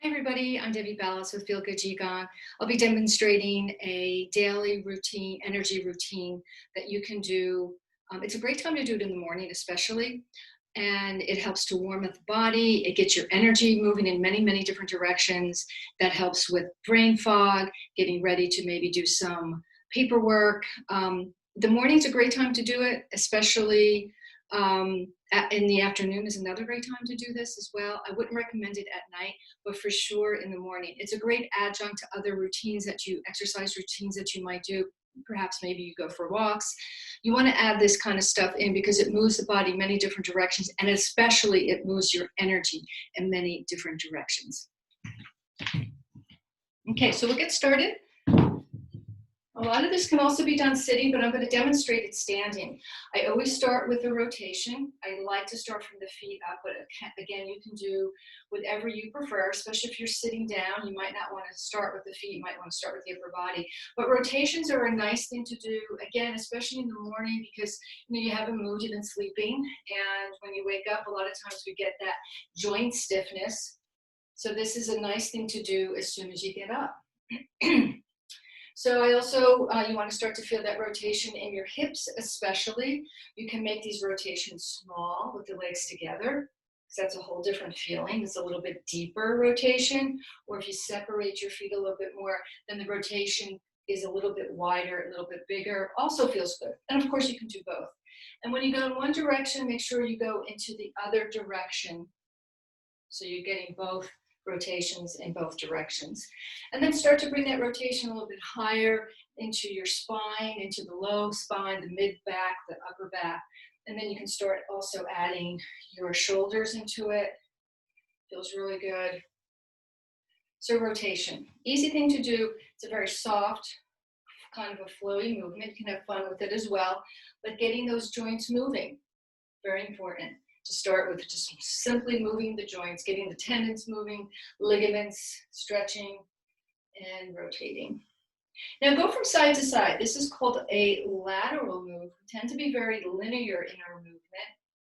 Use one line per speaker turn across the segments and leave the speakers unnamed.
Hi everybody, I'm Debbie Ballas with Feel Good Qigong. I'll be demonstrating a daily routine, energy routine that you can do. It's a great time to do it in the morning especially, and it helps to warm up the body. It gets your energy moving in many, many different directions. That helps with brain fog, getting ready to maybe do some paperwork. The morning's a great time to do it, especially in the afternoon is another great time to do this as well. I wouldn't recommend it at night, but for sure in the morning. It's a great adjunct to other routines exercise routines that you might do. Perhaps maybe you go for walks. You want to add this kind of stuff in because it moves the body many different directions, and especially it moves your energy in many different directions. Okay, so we'll get started. A lot of this can also be done sitting, but I'm going to demonstrate it standing. I always start with a rotation. I like to start from the feet up, but again, you can do whatever you prefer, especially if you're sitting down. You might not want to start with the feet. You might want to start with the upper body. But rotations are a nice thing to do, again, especially in the morning because you have a mood, you've been sleeping, and when you wake up, a lot of times we get that joint stiffness. So this is a nice thing to do as soon as you get up. So I also, you want to start to feel that rotation in your hips especially. You can make these rotations small with the legs together, because that's a whole different feeling. It's a little bit deeper rotation, or if you separate your feet a little bit more, then the rotation is a little bit wider, a little bit bigger, also feels good. And of course you can do both. And when you go in one direction, make sure you go into the other direction. So you're getting both rotations in both directions. And then start to bring that rotation a little bit higher into your spine, into the low spine, the mid back, the upper back. And then you can start also adding your shoulders into it. Feels really good. So rotation, easy thing to do. It's a very soft, kind of a flowy movement. You can have fun with it as well. But getting those joints moving, very important. To start with just simply moving the joints, getting the tendons moving, ligaments stretching, and rotating. Now go from side to side. This is called a lateral move. We tend to be very linear in our movement,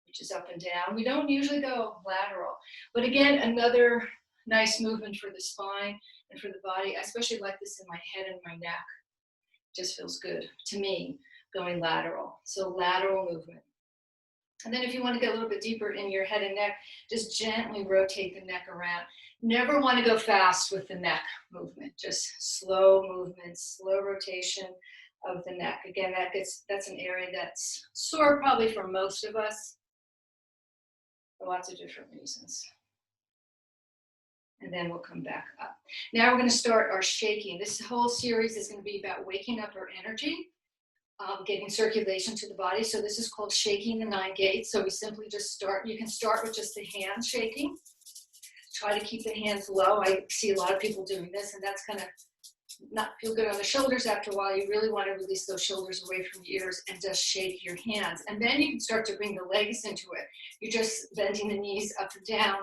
which is up and down. We don't usually go lateral. But again, another nice movement for the spine and for the body. I especially like this in my head and my neck. It just feels good to me going lateral. So lateral movement. And then if you want to get a little bit deeper in your head and neck, just gently rotate the neck around. Never want to go fast with the neck movement, just slow movement, slow rotation of the neck. Again, that's an area that's sore probably for most of us for lots of different reasons. And then we'll come back up. Now we're going to start our shaking. This whole series is going to be about waking up our energy. Getting circulation to the body. So this is called shaking the 9 gates. So we simply just start, you can start with just the hands shaking. Try to keep the hands low. I see a lot of people doing this, and that's going to not feel good on the shoulders after a while. You really want to release those shoulders away from your ears and just shake your hands. And then you can start to bring the legs into it. You're just bending the knees up and down.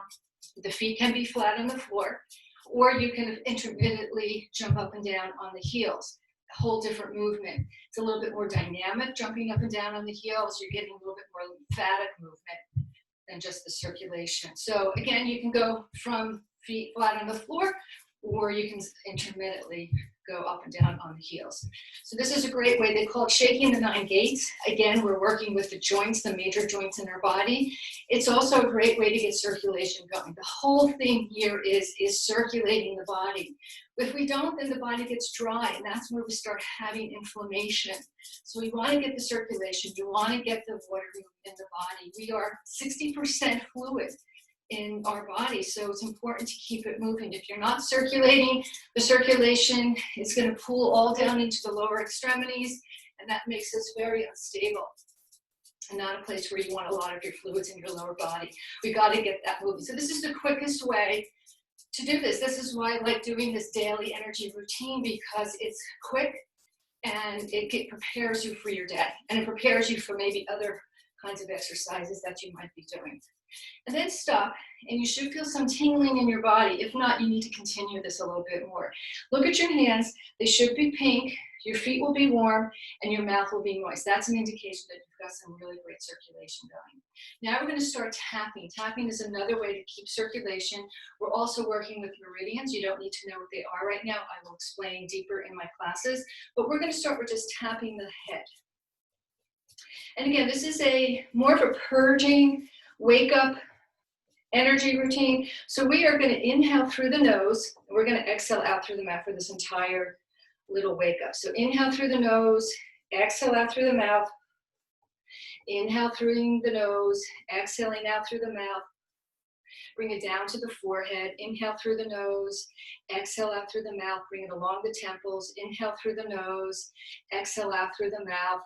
The feet can be flat on the floor, or you can intermittently jump up and down on the heels. A whole different movement. It's a little bit more dynamic, jumping up and down on the heels. You're getting a little bit more lymphatic movement than just the circulation. So again, you can go from feet flat on the floor, or you can intermittently go up and down on the heels. So this is a great way. They call it shaking the 9 gates. Again, we're working with the joints, the major joints in our body. It's also a great way to get circulation going. The whole thing here is circulating the body. If we don't, then the body gets dry, and that's where we start having inflammation. So we want to get the circulation. You want to get the water in the body. We are 60% fluid in our body, so it's important to keep it moving. If you're not circulating, the circulation is going to pool all down into the lower extremities, and that makes us very unstable and not a place where you want a lot of your fluids in your lower body. We got to get that moving. So this is the quickest way to do this. This is why I like doing this daily energy routine, because it's quick and it prepares you for your day, and it prepares you for maybe other kinds of exercises that you might be doing. And then stop, and you should feel some tingling in your body. If not, you need to continue this a little bit more. Look at your hands. They should be pink. Your feet will be warm, and your mouth will be moist. That's an indication that you've got some really great circulation going. Now we're going to start tapping. Tapping is another way to keep circulation. We're also working with meridians. You don't need to know what they are right now. I will explain deeper in my classes. But we're going to start with just tapping the head. And again, this is more of a purging, wake up, energy routine. So we are going to inhale through the nose. And we're going to exhale out through the mouth for this entire little wake up. So inhale through the nose, exhale out through the mouth. Inhale through the nose, exhaling out through the mouth. Bring it down to the forehead. Inhale through the nose, exhale out through the mouth. Bring it along the temples. Inhale through the nose, exhale out through the mouth.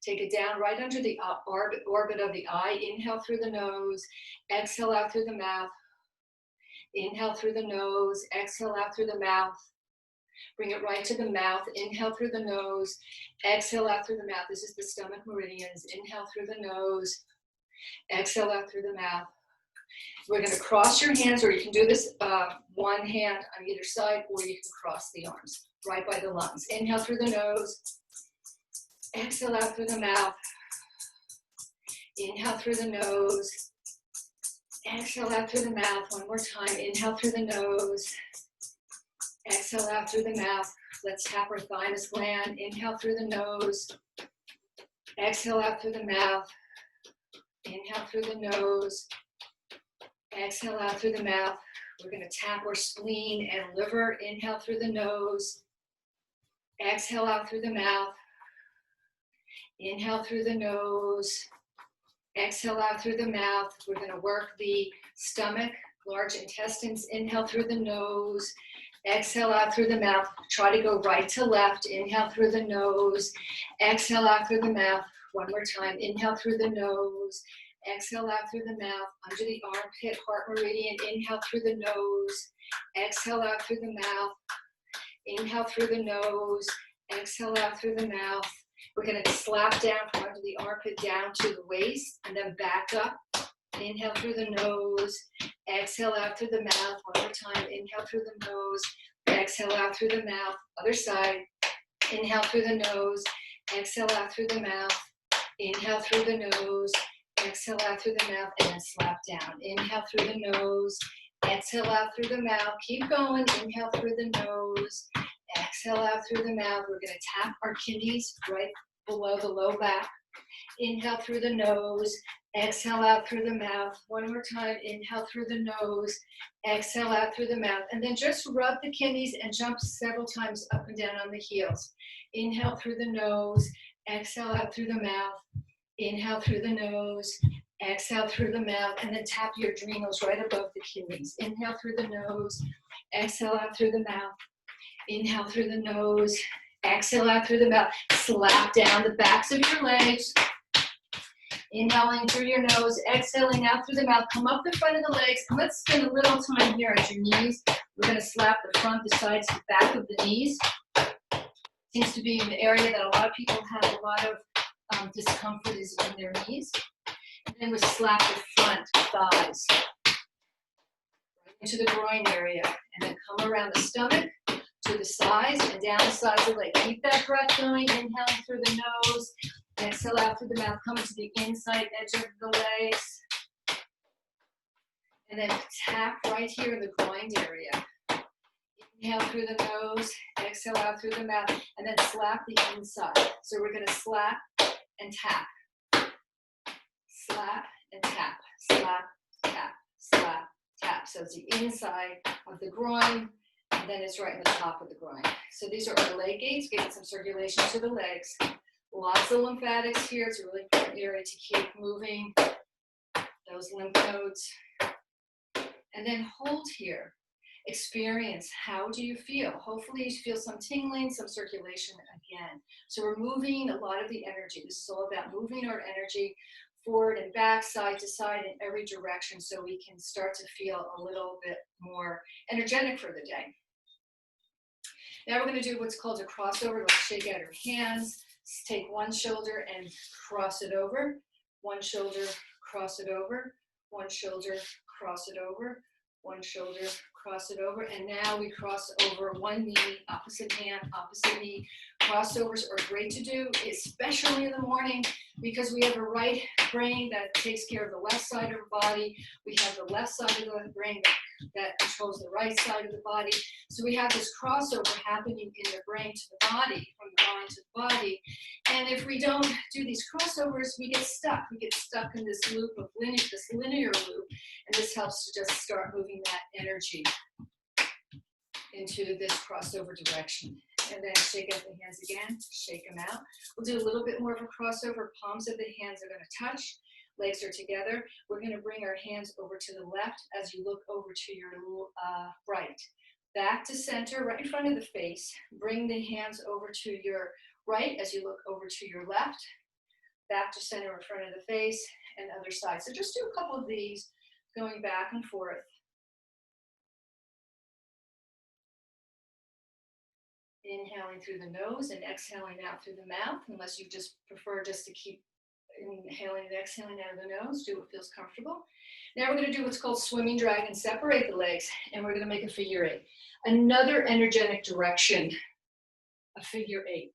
Take it down right under the orbit of the eye. Inhale through the nose, exhale out through the mouth. Inhale through the nose, exhale out through the mouth. Bring it right to the mouth. Inhale through the nose, exhale out through the mouth. This is the stomach meridians. Inhale through the nose, exhale out through the mouth. We're going to cross your hands, or you can do this one hand on either side, or you can cross the arms right by the lungs. Inhale through the nose, exhale out through the mouth. Inhale through the nose, exhale out through the mouth. One more time. Inhale through the nose, exhale out through the mouth. Let's tap our thymus gland. Inhale through the nose, exhale out through the mouth. Inhale through the nose, exhale out through the mouth. We're going to tap our spleen and liver. Inhale through the nose, exhale out through the mouth. Inhale through the nose, exhale out through the mouth. We're going to work the stomach, large intestines. Inhale through the nose, exhale out through the mouth. Try to go right to left. Inhale through the nose, exhale out through the mouth. One more time. Inhale through the nose, exhale out through the mouth, under the armpit, heart meridian. Inhale through the nose, exhale out through the mouth. Inhale through the nose, exhale out through the mouth. We're going to slap down from under the armpit down to the waist, and then back up. Inhale through the nose, exhale out through the mouth. One more time. Inhale through the nose, exhale out through the mouth. Other side. Inhale through the nose, exhale out through the mouth. Inhale through the nose, exhale out through the mouth, and then slap down. Inhale through the nose, exhale out through the mouth. Keep going. Inhale through the nose, exhale out through the mouth. We're going to tap our kidneys right below the low back. Inhale through the nose, exhale out through the mouth. One more time. Inhale through the nose, exhale out through the mouth. And then just rub the kidneys and jump several times up and down on the heels. Inhale through the nose, exhale out through the mouth. Inhale through the nose, exhale through the mouth, and then tap your adrenals right above the kidneys. Inhale through the nose, exhale out through the mouth. Inhale through the nose, exhale out through the mouth. Slap down the backs of your legs. Inhaling through your nose, exhaling out through the mouth. Come up the front of the legs. Let's spend a little time here at your knees. We're going to slap the front, the sides, the back of the knees. Seems to be an area that a lot of people have a lot of discomfort is in their knees. And then we slap the front thighs into the groin area, and then come around the stomach to the sides and down the sides of the leg. Keep that breath going. Inhaling through the nose, exhale out through the mouth. Coming to the inside edge of the legs, and then tap right here in the groin area. Inhale through the nose, exhale out through the mouth, and then slap the inside. So we're going to slap and tap, slap and tap, slap, tap, slap, tap. So it's the inside of the groin, and then it's right in the top of the groin. So these are our leg gates, getting some circulation to the legs. Lots of lymphatics here. It's a really important area to keep moving those lymph nodes. And then hold here. Experience, how do you feel? Hopefully you feel some tingling, some circulation again. So we're moving a lot of the energy. This is all about moving our energy forward and back, side to side, in every direction, so we can start to feel a little bit more energetic for the day. Now we're going to do what's called a crossover. Let's shake out our hands. Let's take one shoulder and cross it over. One shoulder, cross it over. One shoulder, cross it over. One shoulder, cross it over. And now we cross over one knee, opposite hand, opposite knee. Crossovers are great to do, especially in the morning, because we have a right brain that takes care of the left side of the body. We have the left side of the brain that controls the right side of the body. So we have this crossover happening in the brain to the body, from the mind to the body. And if we don't do these crossovers, we get stuck. We get stuck in this loop of this linear loop. And this helps to just start moving that energy into this crossover direction. And then shake out the hands again, shake them out. We'll do a little bit more of a crossover. Palms of the hands are going to touch. Legs are together. We're going to bring our hands over to the left as you look over to your right. Back to center, right in front of the face. Bring the hands over to your right as you look over to your left. Back to center in front of the face and other side. So just do a couple of these going back and forth. Inhaling through the nose and exhaling out through the mouth, unless you just prefer just to keep inhaling and exhaling out of the nose. Do what feels comfortable. Now we're going to do what's called swimming dragon. Separate the legs, and we're going to make a figure eight. Another energetic direction, a figure eight.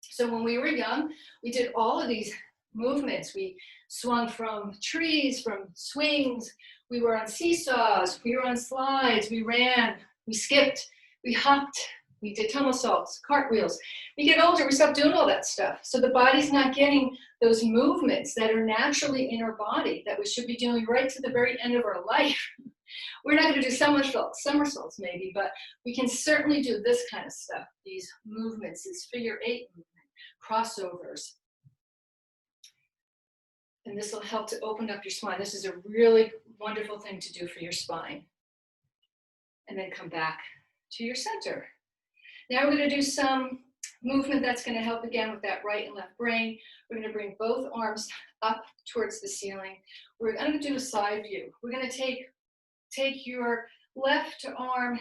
So when we were young, we did all of these movements. We swung from trees, from swings. We were on seesaws. We were on slides. We ran. We skipped. We hopped. We did somersaults, cartwheels. We get older, we stop doing all that stuff. So the body's not getting those movements that are naturally in our body that we should be doing right to the very end of our life. We're not going to do somersaults maybe, but we can certainly do this kind of stuff, these movements, these figure eight movement, crossovers. And this will help to open up your spine. This is a really wonderful thing to do for your spine. And then come back to your center. Now we're going to do some movement that's going to help again with that right and left brain. We're going to bring both arms up towards the ceiling. We're going to do a side view. We're going to take your left arm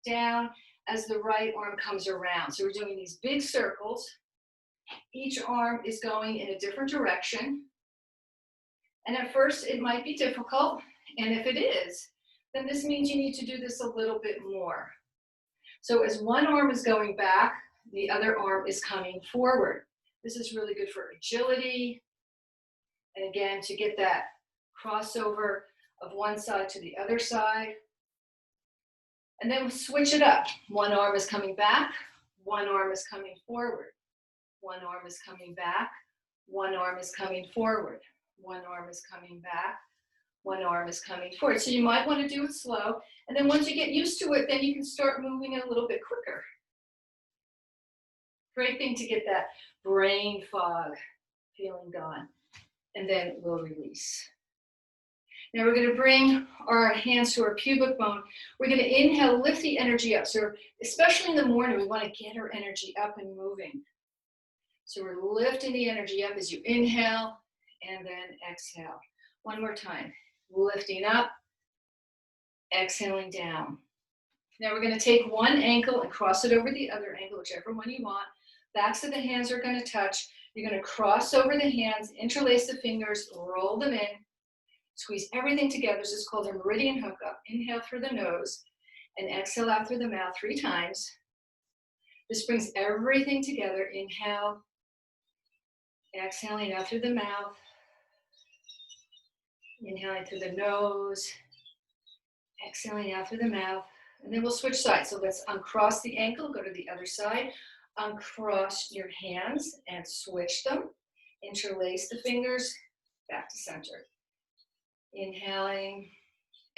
down as the right arm comes around. So we're doing these big circles. Each arm is going in a different direction. And at first it might be difficult. And if it is, then this means you need to do this a little bit more. So as one arm is going back, the other arm is coming forward. This is really good for agility. And again, to get that crossover of one side to the other side. And then we'll switch it up. One arm is coming back, one arm is coming forward. One arm is coming back, one arm is coming forward. One arm is coming back, one arm is coming forward. So you might want to do it slow. And then once you get used to it, then you can start moving it a little bit quicker. Great thing to get that brain fog feeling gone. And then we'll release. Now we're going to bring our hands to our pubic bone. We're going to inhale, lift the energy up. So especially in the morning, we want to get our energy up and moving. So we're lifting the energy up as you inhale and then exhale. One more time. Lifting up, exhaling down. Now we're going to take one ankle and cross it over the other ankle, whichever one you want. Backs of the hands are going to touch. You're going to cross over the hands, interlace the fingers, roll them in, squeeze everything together. This is called a Meridian Hook Up. Inhale through the nose and exhale out through the mouth 3 times. This brings everything together. Inhale, exhaling out through the mouth. Inhaling through the nose, exhaling out through the mouth, and then we'll switch sides. So let's uncross the ankle, go to the other side, uncross your hands and switch them, interlace the fingers, back to center. Inhaling,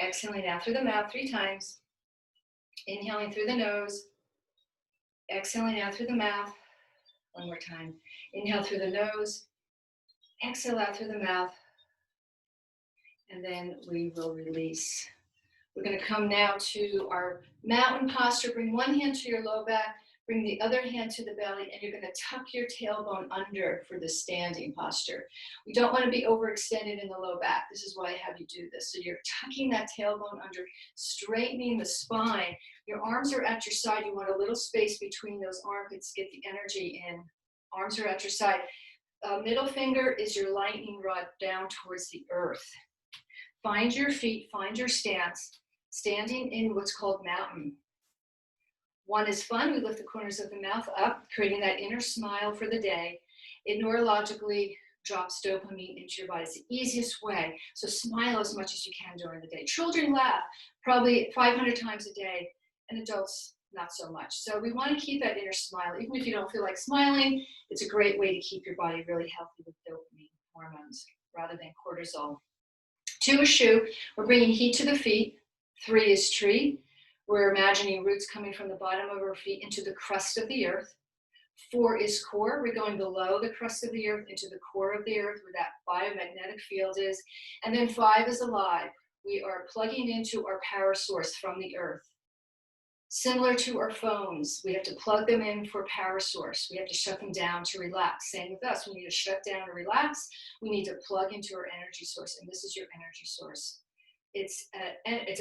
exhaling out through the mouth 3 times, inhaling through the nose, exhaling out through the mouth, one more time. Inhale through the nose, exhale out through the mouth, and then we will release. We're going to come now to our mountain posture. Bring one hand to your low back, bring the other hand to the belly, and you're going to tuck your tailbone under for the standing posture. We don't want to be overextended in the low back. This is why I have you do this. So you're tucking that tailbone under, straightening the spine. Your arms are at your side. You want a little space between those armpits to get the energy in. Arms are at your side. Middle finger is your lightning rod down towards the earth. Find your feet, find your stance, standing in what's called mountain. One is fun. We lift the corners of the mouth up, creating that inner smile for the day. It neurologically drops dopamine into your body. It's the easiest way. So smile as much as you can during the day. Children laugh probably 500 times a day, and adults not so much. So we want to keep that inner smile. Even if you don't feel like smiling, it's a great way to keep your body really healthy with dopamine hormones rather than cortisol. 2 is shoe. We're bringing heat to the feet. 3 is tree. We're imagining roots coming from the bottom of our feet into the crust of the earth. 4 is core. We're going below the crust of the earth into the core of the earth where that biomagnetic field is. And then 5 is alive. We are plugging into our power source from the earth. Similar to our phones, we have to plug them in for power source. We have to shut them down to relax. Same with us. We need to shut down and relax. We need to plug into our energy source, and this is your energy source. It's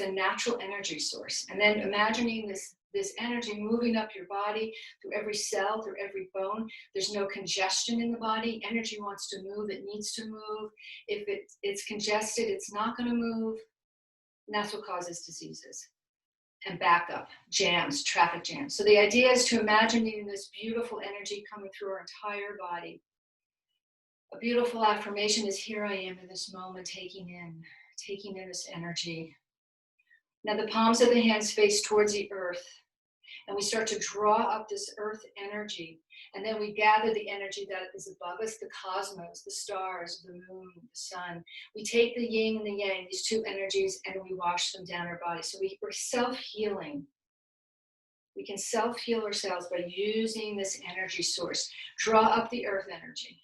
a natural energy source. And then imagining this energy moving up your body through every cell, through every bone. There's no congestion in the body. Energy wants to move. It needs to move. If it's congested, it's not going to move. And that's what causes diseases. And backup, jams, traffic jams. So the idea is to imagining this beautiful energy coming through our entire body. A beautiful affirmation is, here I am in this moment, taking in this energy. Now the palms of the hands face towards the earth, and we start to draw up this earth energy, and then we gather the energy that is above us, the cosmos, the stars, the moon, the sun. We take the yin and the yang, these 2 energies, and we wash them down our body. So we're self-healing. We can self-heal ourselves by using this energy source. Draw up the earth energy.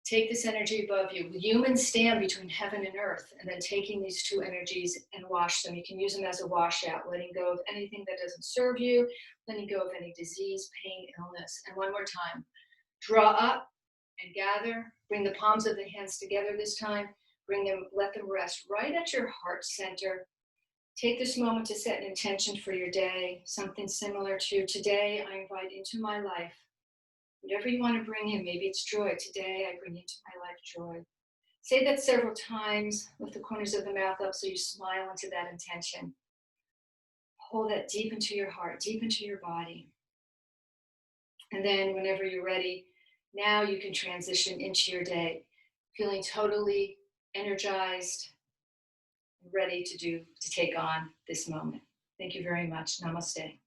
Take this energy above you. Humans stand between heaven and earth, and then taking these 2 energies and wash them. You can use them as a washout, letting go of anything that doesn't serve you, letting go of any disease, pain, illness. And one more time, draw up and gather. Bring the palms of the hands together this time. Let them rest right at your heart center. Take this moment to set an intention for your day, something similar to, today I invite into my life whatever you want to bring in. Maybe it's joy. Today I bring into my life joy. Say that several times with the corners of the mouth up so you smile into that intention. Hold that deep into your heart, deep into your body. And then whenever you're ready, now you can transition into your day, feeling totally energized, ready to take on this moment. Thank you very much. Namaste.